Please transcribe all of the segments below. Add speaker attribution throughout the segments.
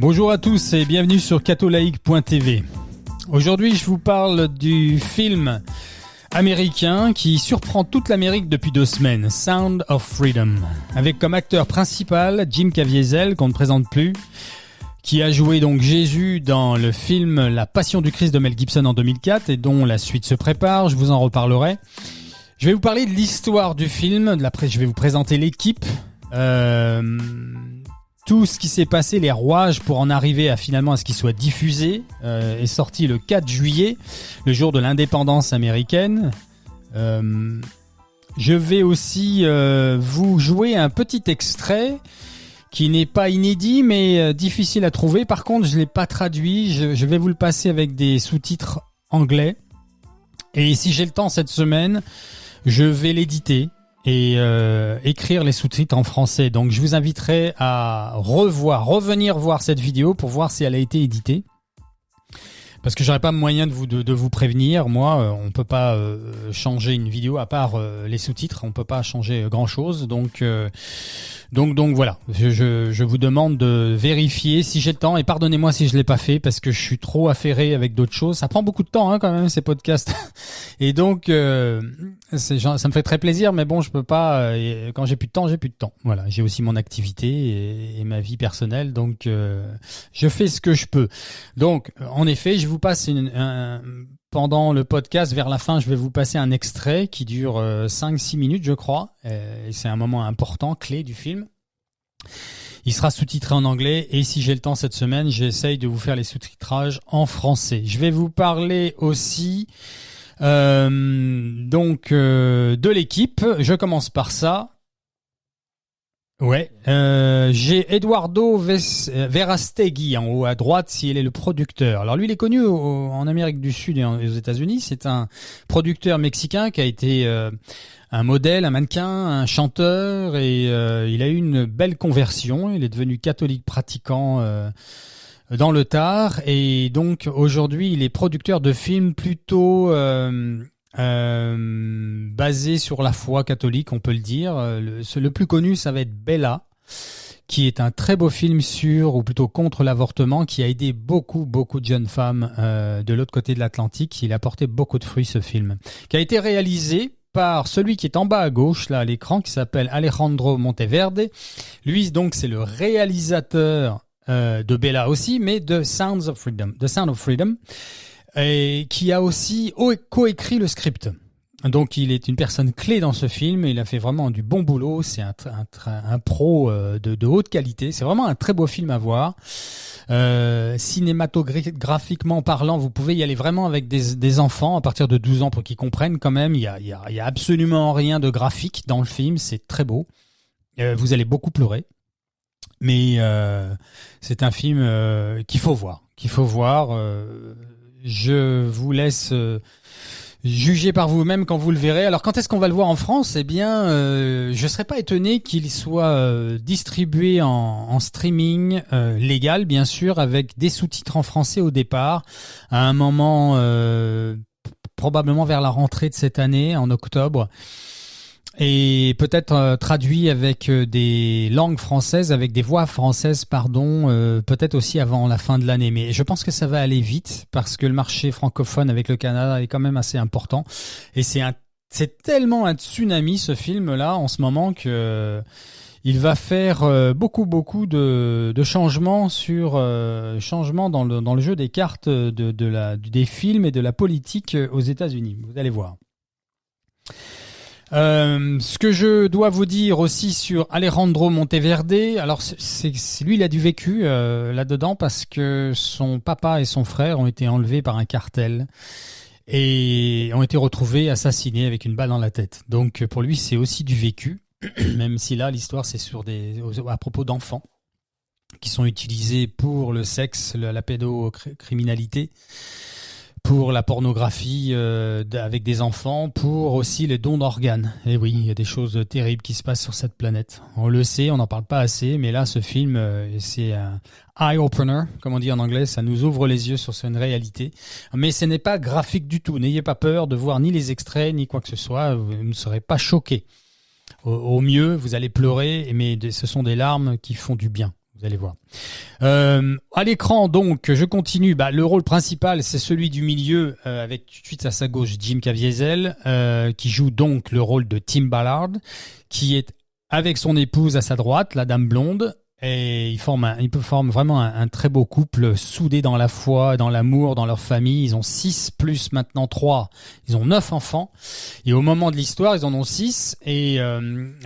Speaker 1: Bonjour à tous et bienvenue sur catholaïque.tv. Aujourd'hui, je vous parle du film américain qui surprend toute l'Amérique depuis 2 semaines, Sound of Freedom, avec comme acteur principal Jim Caviezel, qu'on ne présente plus, qui a joué donc Jésus dans le film La Passion du Christ de Mel Gibson en 2004 et dont la suite se prépare, je vous en reparlerai. Je vais vous parler de l'histoire du film, je vais vous présenter l'équipe, tout ce qui s'est passé, les rouages pour en arriver à finalement à ce qu'il soit diffusé, est sorti le 4 juillet, le jour de l'indépendance américaine. Je vais aussi vous jouer un petit extrait qui n'est pas inédit mais difficile à trouver. Par contre, je ne l'ai pas traduit, je vais vous le passer avec des sous-titres anglais. Et si j'ai le temps cette semaine, je vais l'éditer et écrire les sous-titres en français. Donc je vous inviterai à revenir voir cette vidéo pour voir si elle a été éditée. Parce que j'aurais pas moyen de vous prévenir. Moi, on peut pas changer une vidéo à part les sous-titres. On peut pas changer grand-chose. Donc voilà. Je vous demande de vérifier si j'ai le temps. Et pardonnez-moi si je l'ai pas fait parce que je suis trop affairé avec d'autres choses. Ça prend beaucoup de temps quand même ces podcasts. Et donc ça me fait très plaisir. Mais bon, je peux pas. Quand j'ai plus de temps, j'ai plus de temps. Voilà. J'ai aussi mon activité et ma vie personnelle. Donc je fais ce que je peux. Donc en effet, je vous passe pendant le podcast, vers la fin, je vais vous passer un extrait qui dure 5-6 minutes, je crois. Et c'est un moment important, clé du film. Il sera sous-titré en anglais et si j'ai le temps cette semaine, j'essaye de vous faire les sous-titrages en français. Je vais vous parler aussi de l'équipe. Je commence par ça. Ouais, j'ai Eduardo Verastegui en haut à droite, s'il est le producteur. Alors lui, il est connu en Amérique du Sud et aux États-Unis. C'est un producteur mexicain qui a été un modèle, un mannequin, un chanteur et il a eu une belle conversion. Il est devenu catholique pratiquant dans le tard et donc aujourd'hui, il est producteur de films plutôt basé sur la foi catholique, on peut le dire. Le plus connu, ça va être Bella, qui est un très beau film sur, ou plutôt contre l'avortement, qui a aidé beaucoup de jeunes femmes de l'autre côté de l'Atlantique. Il a porté beaucoup de fruits, ce film, qui a été réalisé par celui qui est en bas à gauche, là, à l'écran, qui s'appelle Alejandro Monteverde. Lui, donc, c'est le réalisateur de Bella aussi, mais de Sound of Freedom. Et qui a aussi coécrit le script. Donc il est une personne clé dans ce film, il a fait vraiment du bon boulot, c'est un pro de haute qualité, c'est vraiment un très beau film à voir. Cinématographiquement parlant, vous pouvez y aller vraiment avec des enfants à partir de 12 ans pour qu'ils comprennent quand même, il y a absolument rien de graphique dans le film, c'est très beau. Vous allez beaucoup pleurer. Mais c'est un film qu'il faut voir. Je vous laisse juger par vous-même quand vous le verrez. Alors quand est-ce qu'on va le voir en France ? Eh bien, je serais pas étonné qu'il soit distribué en streaming légal, bien sûr, avec des sous-titres en français au départ, à un moment probablement vers la rentrée de cette année, en octobre. Et peut-être traduit avec des langues françaises, avec des voix françaises, peut-être aussi avant la fin de l'année. Mais je pense que ça va aller vite parce que le marché francophone avec le Canada est quand même assez important. Et c'est tellement un tsunami ce film-là en ce moment que il va faire beaucoup de changements dans le jeu des cartes des films et de la politique aux États-Unis. Vous allez voir. Ce que je dois vous dire aussi sur Alejandro Monteverde, alors c'est lui, il a du vécu là-dedans parce que son papa et son frère ont été enlevés par un cartel et ont été retrouvés assassinés avec une balle dans la tête. Donc pour lui, c'est aussi du vécu, même si là l'histoire c'est à propos d'enfants qui sont utilisés pour le sexe, la pédocriminalité, pour la pornographie avec des enfants, pour aussi les dons d'organes. Et oui, il y a des choses terribles qui se passent sur cette planète. On le sait, on n'en parle pas assez, mais là, ce film, c'est un eye-opener, comme on dit en anglais, ça nous ouvre les yeux sur une réalité. Mais ce n'est pas graphique du tout. N'ayez pas peur de voir ni les extraits, ni quoi que ce soit. Vous ne serez pas choqués. Au mieux, vous allez pleurer, mais ce sont des larmes qui font du bien. Vous allez voir. À l'écran, donc, je continue. Le rôle principal, c'est celui du milieu, avec tout de suite à sa gauche Jim Caviezel, qui joue donc le rôle de Tim Ballard, qui est avec son épouse à sa droite, la dame blonde. Et ils forment vraiment un très beau couple, soudé dans la foi, dans l'amour, dans leur famille. Ils ont 6 plus maintenant 3. Ils ont 9 enfants. Et au moment de l'histoire, ils en ont 6. Et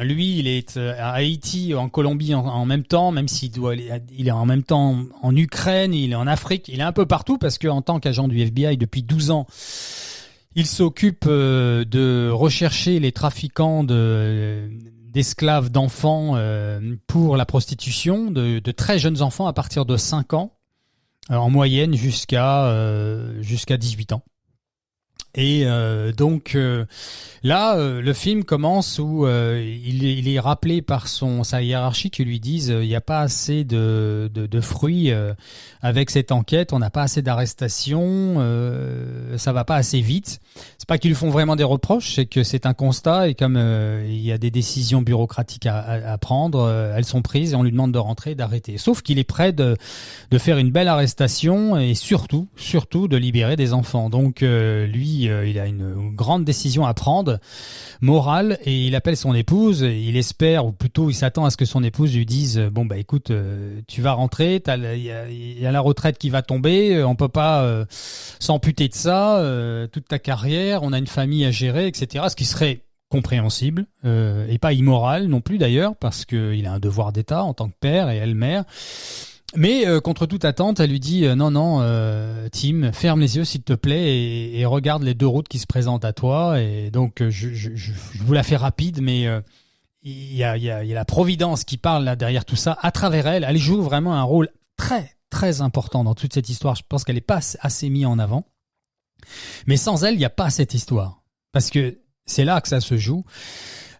Speaker 1: lui, il est à Haïti, en Colombie en même temps, même il est en même temps en Ukraine, il est en Afrique. Il est un peu partout parce qu'en tant qu'agent du FBI depuis 12 ans, il s'occupe de rechercher les trafiquants d'esclaves, d'enfants pour la prostitution, de très jeunes enfants à partir de 5 ans, en moyenne jusqu'à 18 ans. Et donc là, le film commence où il est rappelé par sa hiérarchie qui lui disent il n'y a pas assez de fruits avec cette enquête, on n'a pas assez d'arrestations, ça va pas assez vite. C'est pas qu'ils lui font vraiment des reproches, c'est que c'est un constat et comme il y a des décisions bureaucratiques à prendre, elles sont prises et on lui demande de rentrer, d'arrêter. Sauf qu'il est prêt de faire une belle arrestation et surtout de libérer des enfants. Donc lui, il a une grande décision à prendre, morale, et il appelle son épouse. Il espère, ou plutôt il s'attend à ce que son épouse lui dise bon écoute, tu vas rentrer, il y a la retraite qui va tomber, on peut pas s'amputer de ça, toute ta carrière, on a une famille à gérer, etc. Ce qui serait compréhensible et pas immoral non plus d'ailleurs, parce qu'il a un devoir d'État en tant que père et elle mère. Mais contre toute attente, elle lui dit non, Tim, ferme les yeux s'il te plaît et regarde les 2 routes qui se présentent à toi. Et donc je vous la fais rapide, mais il y a la Providence qui parle là derrière tout ça à travers elle. Elle joue vraiment un rôle très très important dans toute cette histoire. Je pense qu'elle n'est pas assez mise en avant. Mais sans elle, il n'y a pas cette histoire, parce que c'est là que ça se joue.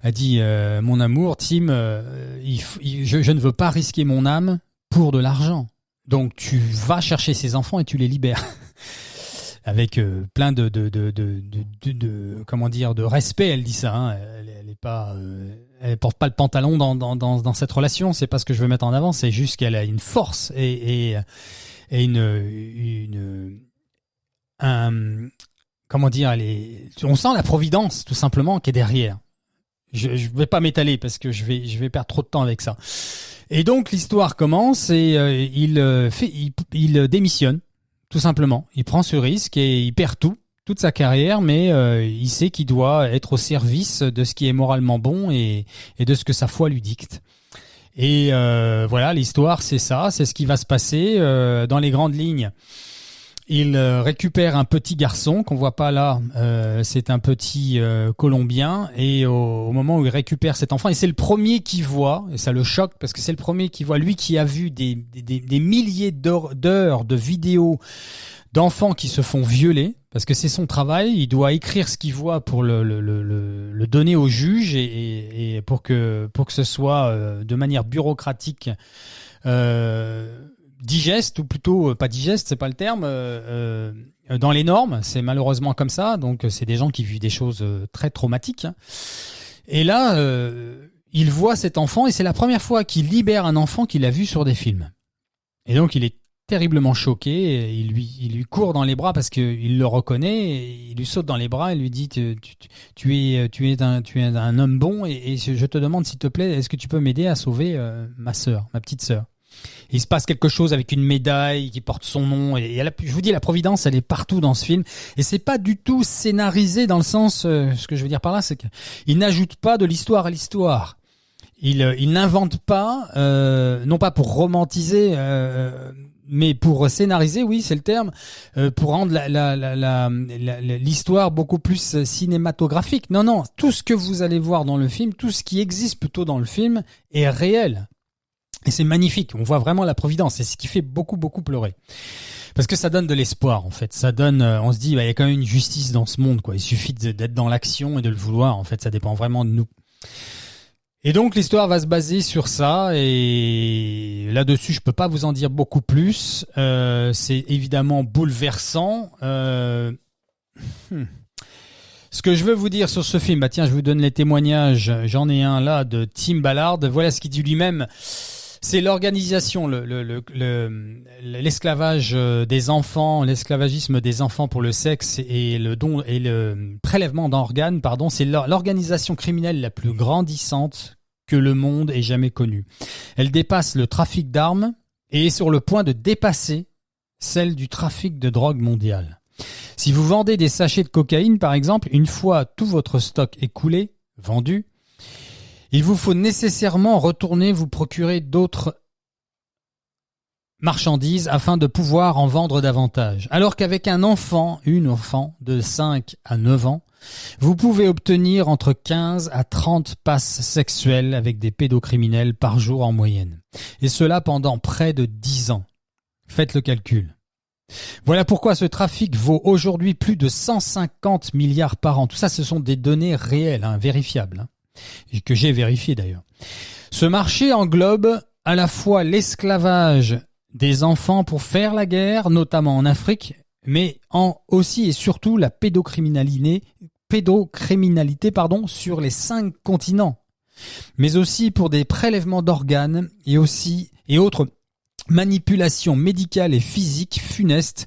Speaker 1: Elle dit mon amour, Tim, je ne veux pas risquer mon âme pour de l'argent. Donc tu vas chercher ces enfants et tu les libères. Avec plein de comment dire, de respect, elle dit ça. Hein. Elle est pas, elle porte pas le pantalon dans cette relation. C'est pas ce que je veux mettre en avant. C'est juste qu'elle a une force et comment dire, on sent la providence tout simplement qui est derrière. Je vais pas m'étaler parce que je vais perdre trop de temps avec ça. Et donc l'histoire commence et il démissionne tout simplement. Il prend ce risque et il perd toute sa carrière, mais il sait qu'il doit être au service de ce qui est moralement bon et de ce que sa foi lui dicte. Et voilà, l'histoire c'est ça, c'est ce qui va se passer dans les grandes lignes. Il récupère un petit garçon qu'on voit pas là, c'est un petit Colombien, et au moment où il récupère cet enfant, et c'est le premier qui voit, et ça le choque parce que c'est le premier qui voit, lui qui a vu des milliers d'heures de vidéos d'enfants qui se font violer, parce que c'est son travail, il doit écrire ce qu'il voit pour le donner au juge et pour que ce soit de manière bureaucratique digeste, ou plutôt pas digeste, c'est pas le terme, dans les normes, c'est malheureusement comme ça. Donc c'est des gens qui vivent des choses très traumatiques. Et là, il voit cet enfant et c'est la première fois qu'il libère un enfant qu'il a vu sur des films. Et donc il est terriblement choqué. Et il lui court dans les bras parce qu'il le reconnaît. Et il lui saute dans les bras et lui dit tu es un homme bon et je te demande s'il te plaît, est-ce que tu peux m'aider à sauver ma petite sœur. Il se passe quelque chose avec une médaille qui porte son nom et je vous dis, la providence elle est partout dans ce film et c'est pas du tout scénarisé dans le sens ce que je veux dire par là, c'est qu'il n'ajoute pas de l'histoire à l'histoire. Il n'invente pas, non pas pour romantiser, mais pour scénariser, oui c'est le terme, pour rendre l'histoire beaucoup plus cinématographique. Non, tout ce que vous allez voir dans le film, tout ce qui existe plutôt dans le film est réel. Et c'est magnifique, on voit vraiment la providence, c'est ce qui fait beaucoup pleurer. Parce que ça donne de l'espoir en fait, ça donne, on se dit il y a quand même une justice dans ce monde quoi. Il suffit d'être dans l'action et de le vouloir, en fait ça dépend vraiment de nous. Et donc l'histoire va se baser sur ça et là-dessus je peux pas vous en dire beaucoup plus. C'est évidemment bouleversant. Ce que je veux vous dire sur ce film, tiens je vous donne les témoignages, j'en ai un là de Tim Ballard, voilà ce qu'il dit lui-même. C'est l'organisation, l'esclavage des enfants, l'esclavagisme des enfants pour le sexe et le don et le prélèvement d'organes, pardon, c'est l'organisation criminelle la plus grandissante que le monde ait jamais connue. Elle dépasse le trafic d'armes et est sur le point de dépasser celle du trafic de drogue mondial. Si vous vendez des sachets de cocaïne, par exemple, une fois tout votre stock écoulé, vendu, il vous faut nécessairement retourner vous procurer d'autres marchandises afin de pouvoir en vendre davantage. Alors qu'avec une enfant de 5 à 9 ans, vous pouvez obtenir entre 15 à 30 passes sexuelles avec des pédocriminels par jour en moyenne. Et cela pendant près de 10 ans. Faites le calcul. Voilà pourquoi ce trafic vaut aujourd'hui plus de 150 milliards par an. Tout ça, ce sont des données réelles, vérifiables, et que j'ai vérifiées d'ailleurs. Ce marché englobe à la fois l'esclavage des enfants pour faire la guerre, notamment en Afrique, mais aussi et surtout la pédocriminalité sur les 5 continents, mais aussi pour des prélèvements d'organes et autres manipulations médicales et physiques funestes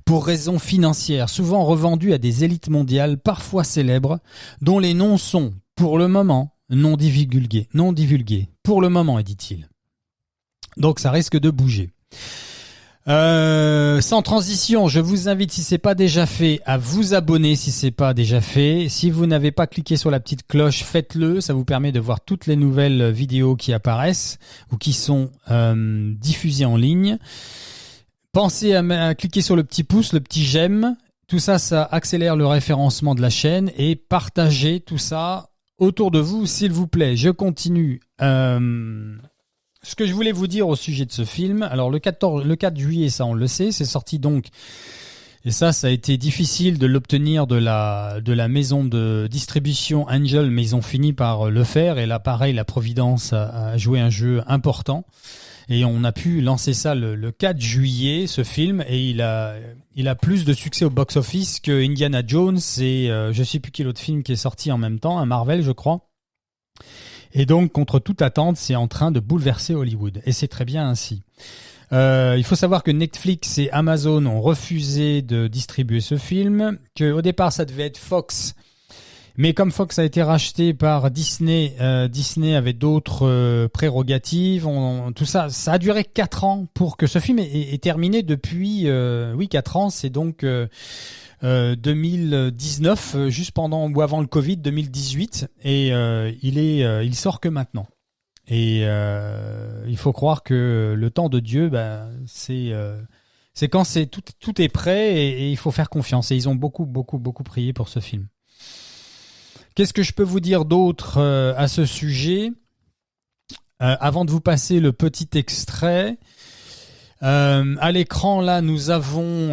Speaker 1: pour raisons financières, souvent revendues à des élites mondiales, parfois célèbres, dont les noms sont, pour le moment, non divulgués. Pour le moment, dit-il. Donc ça risque de bouger. Sans transition, je vous invite, si c'est pas déjà fait, à vous abonner si c'est pas déjà fait. Si vous n'avez pas cliqué sur la petite cloche, faites-le. Ça vous permet de voir toutes les nouvelles vidéos qui apparaissent ou qui sont diffusées en ligne. Pensez à cliquer sur le petit pouce, le petit j'aime. Tout ça, ça accélère le référencement de la chaîne et partagez tout ça autour de vous, s'il vous plaît. Je continue. Ce que je voulais vous dire au sujet de ce film, alors le 4 juillet, ça on le sait, c'est sorti donc, et ça a été difficile de l'obtenir de la maison de distribution Angel, mais ils ont fini par le faire, et là pareil, la Providence a joué un jeu important, et on a pu lancer ça le 4 juillet, ce film, et il a plus de succès au box-office que Indiana Jones et je sais plus quel autre film qui est sorti en même temps, un Marvel je crois. Et donc, contre toute attente, c'est en train de bouleverser Hollywood. Et c'est très bien ainsi. Il faut savoir que Netflix et Amazon ont refusé de distribuer ce film, qu'au départ, ça devait être Fox. Mais comme Fox a été racheté par Disney, Disney avait d'autres prérogatives. Tout ça, ça a duré 4 ans pour que ce film est terminé depuis... 4 ans, c'est donc... 2019, juste pendant ou avant le Covid, 2018, et il sort que maintenant. Et il faut croire que le temps de Dieu, c'est quand tout est prêt et il faut faire confiance. Et ils ont beaucoup prié pour ce film. Qu'est-ce que je peux vous dire d'autre à ce sujet avant de vous passer le petit extrait? À l'écran, là, nous avons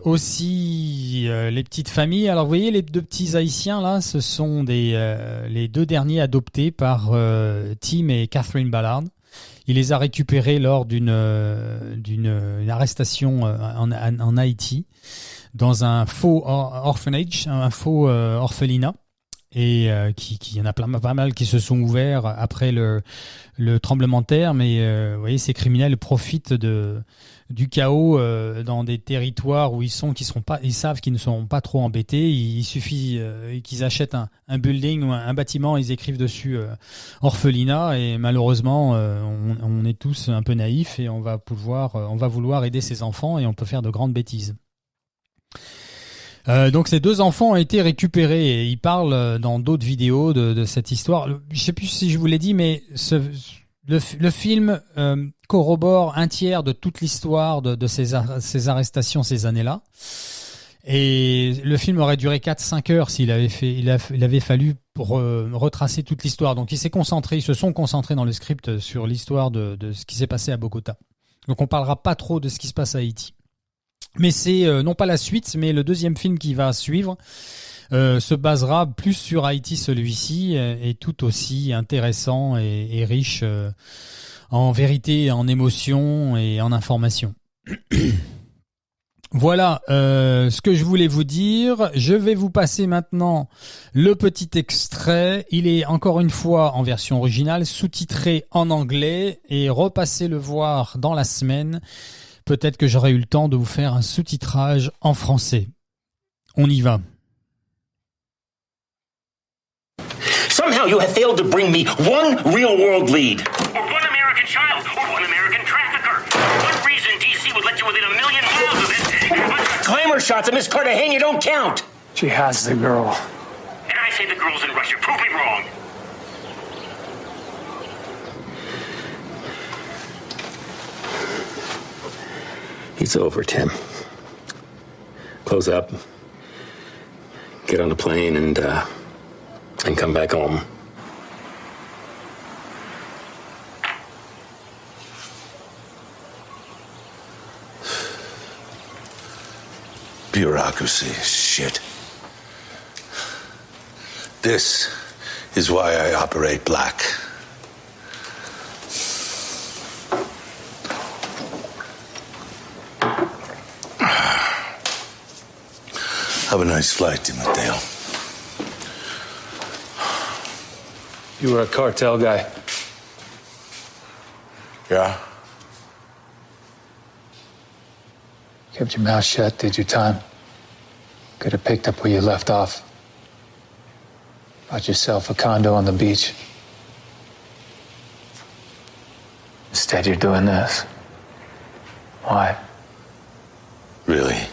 Speaker 1: aussi les petites familles. Alors, vous voyez, les 2 petits Haïtiens, là, ce sont les 2 derniers adoptés par Tim et Catherine Ballard. Il les a récupérés lors d'une arrestation en Haïti, dans un faux orphanage, un faux orphelinat. Et qui y en a pas mal qui se sont ouverts après le tremblement de terre, mais vous voyez, ces criminels profitent du chaos dans des territoires où ils savent qu'ils ne seront pas trop embêtés. Il suffit qu'ils achètent un building ou un bâtiment, ils écrivent dessus orphelinat, et malheureusement on est tous un peu naïfs et on va vouloir aider ces enfants et on peut faire de grandes bêtises. Donc ces 2 enfants ont été récupérés et ils parlent dans d'autres vidéos de cette histoire. Je sais plus si je vous l'ai dit, mais le film corrobore un tiers de toute l'histoire de ces arrestations ces années-là. Et le film aurait duré 4-5 heures s'il avait fallu retracer toute l'histoire. Donc ils se sont concentrés dans le script sur l'histoire de ce qui s'est passé à Bogota. Donc on parlera pas trop de ce qui se passe à Haïti. Mais c'est non pas la suite, mais le 2e film qui va suivre se basera plus sur Haïti, celui-ci, est tout aussi intéressant et riche en vérité, en émotion et en information. Voilà ce que je voulais vous dire. Je vais vous passer maintenant le petit extrait. Il est encore une fois en version originale, sous-titré en anglais, et repassez le voir dans la semaine. Peut-être que j'aurai eu le temps de vous faire un sous-titrage en français. On y va.
Speaker 2: Somehow you have failed to bring me one real-world lead.
Speaker 3: Or one American child, or one American trafficker. What reason DC would let you within 1 million miles of it?
Speaker 2: Glamour shots of Miss Cartagena don't count.
Speaker 4: She has the girl.
Speaker 3: And I say the girl's in Russia. Prove me wrong.
Speaker 2: It's over, Tim. Close up. Get on a plane and come back home.
Speaker 5: Bureaucracy, shit. This is why I operate black. Have a nice flight, Timoteo.
Speaker 4: You were a cartel guy.
Speaker 5: Yeah?
Speaker 4: Kept your mouth shut, did your time. Could have picked up where you left off. Bought yourself a condo on the beach. Instead, you're doing this. Why?
Speaker 5: Really?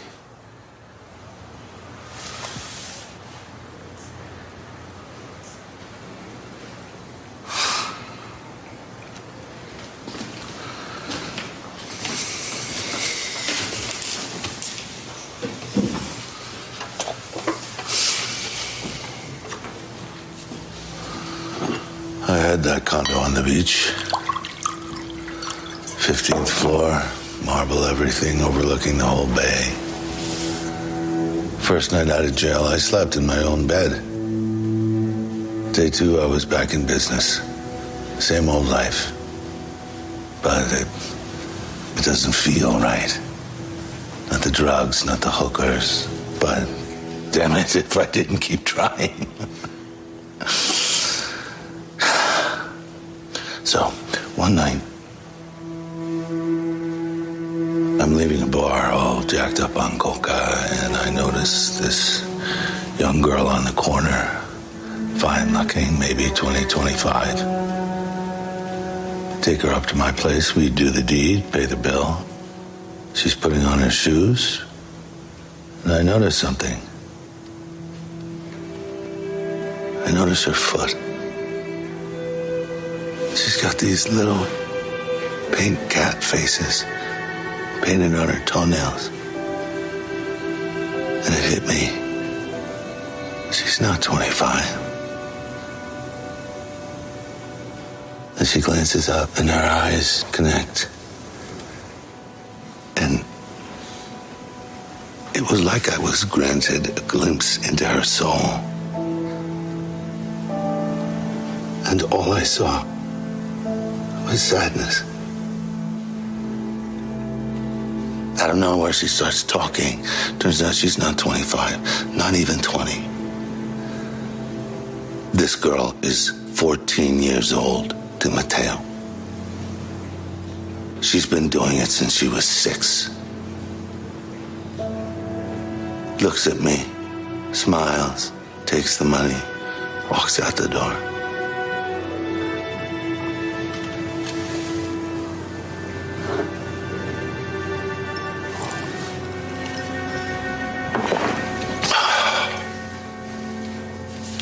Speaker 5: I had that condo on the beach. 15th floor, marble everything, overlooking the whole bay. First night out of jail, I slept in my own bed. Day 2, I was back in business. Same old life. But it doesn't feel right. Not the drugs, not the hookers. But damn it, if I didn't keep trying. So, one night, I'm leaving a bar all jacked up on coca, and I notice this young girl on the corner, fine looking, maybe 20, 25. Take her up to my place, we do the deed, pay the bill. She's putting on her shoes, and I notice something. I notice her foot. She's got these little paint cat faces painted on her toenails. And it hit me. She's not 25. And she glances up and our eyes connect. And it was like I was granted a glimpse into her soul. And all I saw was sadness. Out of nowhere, she starts talking. Turns out she's not 25, not even 20. This girl is 14 years old, Timoteo. She's been doing it since she was 6. Looks at me, smiles, takes the money, walks out the door.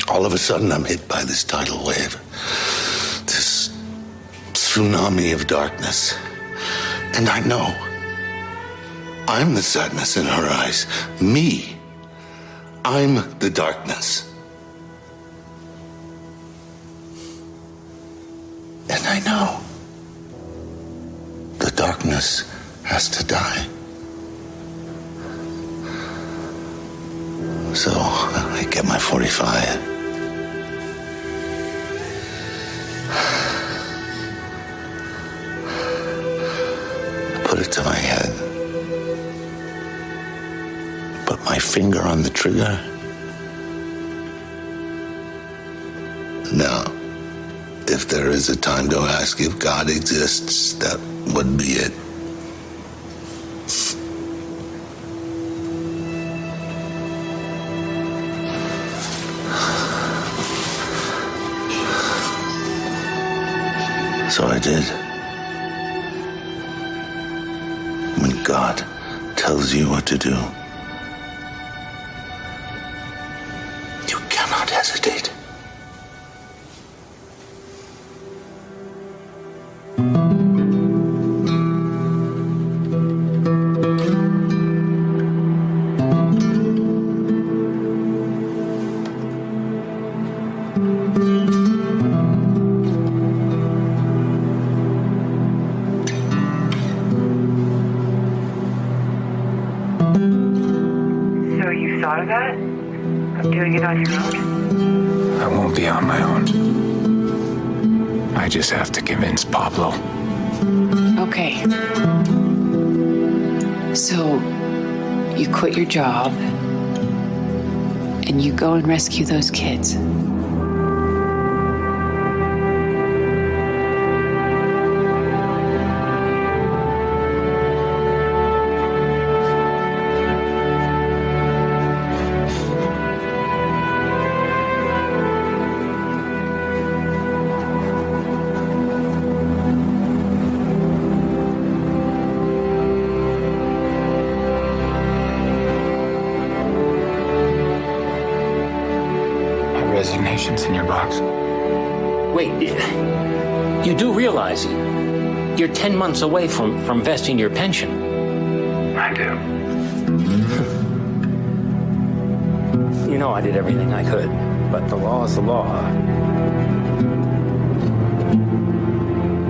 Speaker 5: All of a sudden, I'm hit by this tidal wave, this tsunami of darkness. And I know I'm the sadness in her eyes. Me. I'm the darkness. And I know the darkness has to die. So I get my 45. Put it to my head. my finger on the trigger. Now, if there is a time to ask if God exists, that would be it. So I did. When God tells you what to do, you cannot hesitate.
Speaker 6: So you thought of that? Of doing it on your own?
Speaker 7: I won't be on my own. I just have to convince Pablo.
Speaker 8: Okay. So, you quit your job, and you go and rescue those kids.
Speaker 7: Resignations in your box.
Speaker 9: Wait, you do realize you're 10 months away from vesting your pension?
Speaker 7: I do.
Speaker 9: You know I did everything I could, but the law is the law.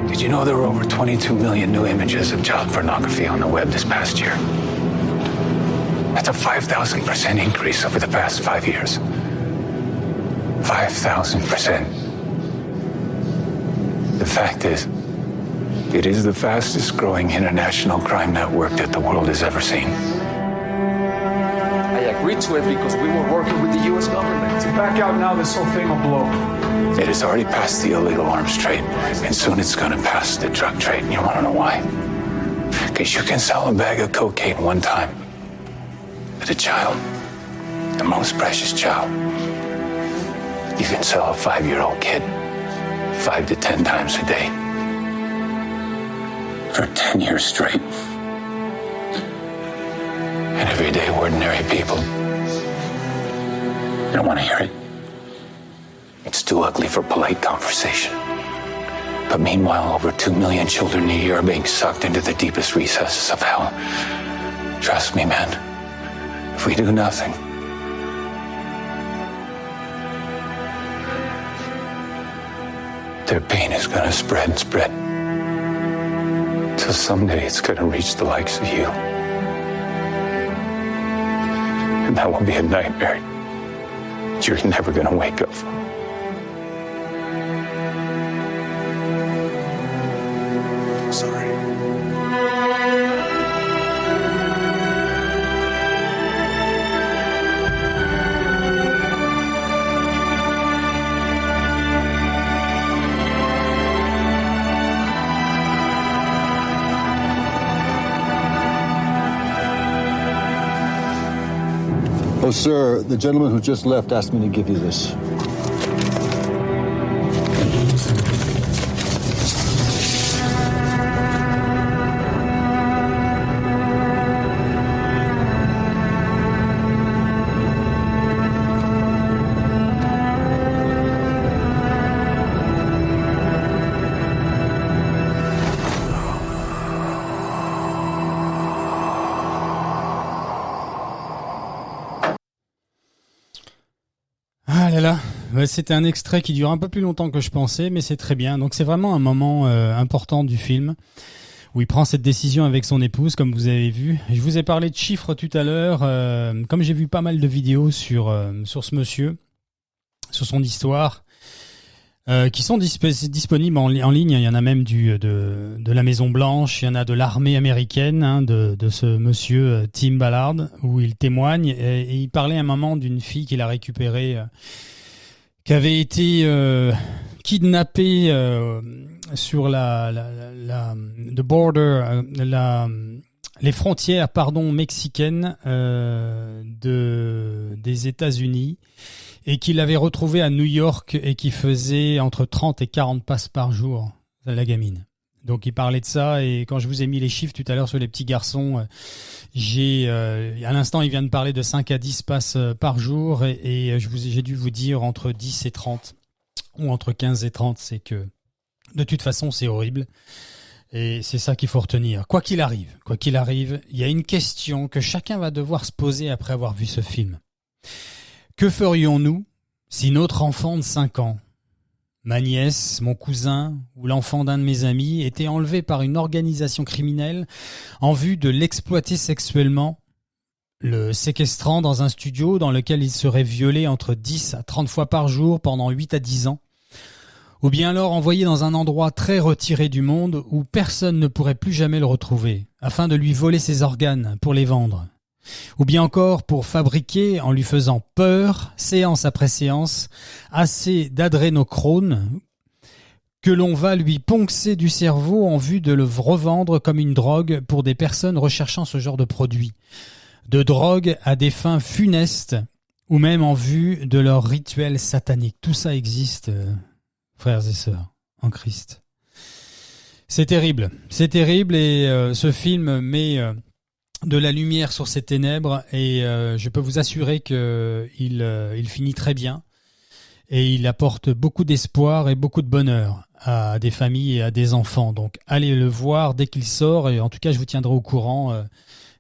Speaker 7: Did you know there were over 22 million new images of child pornography on the web this past year? That's a 5,000% increase over the past 5 years. 5,000%. The fact is, it is the fastest growing international crime network that the world has ever seen.
Speaker 10: I agreed to it because we were working with the U.S. government. To back out now, this whole thing will blow.
Speaker 7: It has already passed the illegal arms trade, and soon it's going to pass the drug trade. And you want to know why? Because you can sell a bag of cocaine one time. But a child, the most precious child, you can sell a 5-year-old kid 5 to 10 times a day for 10 years straight. And everyday ordinary people, they don't want to hear it. It's too ugly for polite conversation. But meanwhile, over 2 million children a year are being sucked into the deepest recesses of hell. Trust me, man, if we do nothing, their pain is going to spread and spread. Till someday it's going to reach the likes of you. And that will be a nightmare you're never going to wake up from.
Speaker 5: Sorry.
Speaker 11: Oh, sir, the gentleman who just left asked me to give you this.
Speaker 1: Ah là là, ouais, c'était un extrait qui dure un peu plus longtemps que je pensais, mais c'est très bien. Donc c'est vraiment un moment important du film où il prend cette décision avec son épouse, comme vous avez vu. Je vous ai parlé de chiffres tout à l'heure. Comme j'ai vu pas mal de vidéos sur ce monsieur, sur son histoire, qui sont disponibles en ligne. Il y en a même de la Maison Blanche, il y en a de l'armée américaine, hein, de ce monsieur Tim Ballard, où il témoigne et il parlait à un moment d'une fille qu'il a récupérée, qui avait été kidnappée sur les frontières mexicaines des États-Unis, et qu'il avait retrouvé à New York et qui faisait entre 30 et 40 passes par jour, la gamine. Donc il parlait de ça, et quand je vous ai mis les chiffres tout à l'heure sur les petits garçons, à l'instant il vient de parler de 5 à 10 passes par jour, et j'ai dû vous dire entre 10 et 30 ou entre 15 et 30, c'est que de toute façon c'est horrible. Et c'est ça qu'il faut retenir. Quoi qu'il arrive, il y a une question que chacun va devoir se poser après avoir vu ce film. Que ferions-nous si notre enfant de 5 ans, ma nièce, mon cousin ou l'enfant d'un de mes amis était enlevé par une organisation criminelle en vue de l'exploiter sexuellement, le séquestrant dans un studio dans lequel il serait violé entre 10 à 30 fois par jour pendant 8 à 10 ans, ou bien alors envoyé dans un endroit très retiré du monde où personne ne pourrait plus jamais le retrouver, afin de lui voler ses organes pour les vendre. Ou bien encore pour fabriquer, en lui faisant peur, séance après séance, assez d'adrénochrone que l'on va lui poncer du cerveau en vue de le revendre comme une drogue pour des personnes recherchant ce genre de produit. De drogue à des fins funestes, ou même en vue de leur rituel satanique. Tout ça existe, frères et sœurs, en Christ. C'est terrible, et ce film met de la lumière sur ces ténèbres, et je peux vous assurer que il finit très bien, et il apporte beaucoup d'espoir et beaucoup de bonheur à des familles et à des enfants. Donc allez le voir dès qu'il sort, et en tout cas je vous tiendrai au courant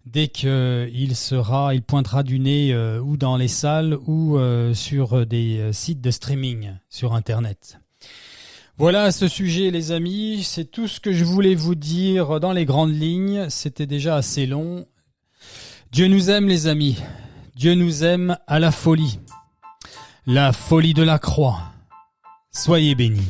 Speaker 1: dès qu'il pointera du nez ou dans les salles ou sur des sites de streaming sur Internet. Voilà à ce sujet, les amis, c'est tout ce que je voulais vous dire dans les grandes lignes. C'était déjà assez long. Dieu nous aime, les amis. Dieu nous aime à la folie. La folie de la croix. Soyez bénis.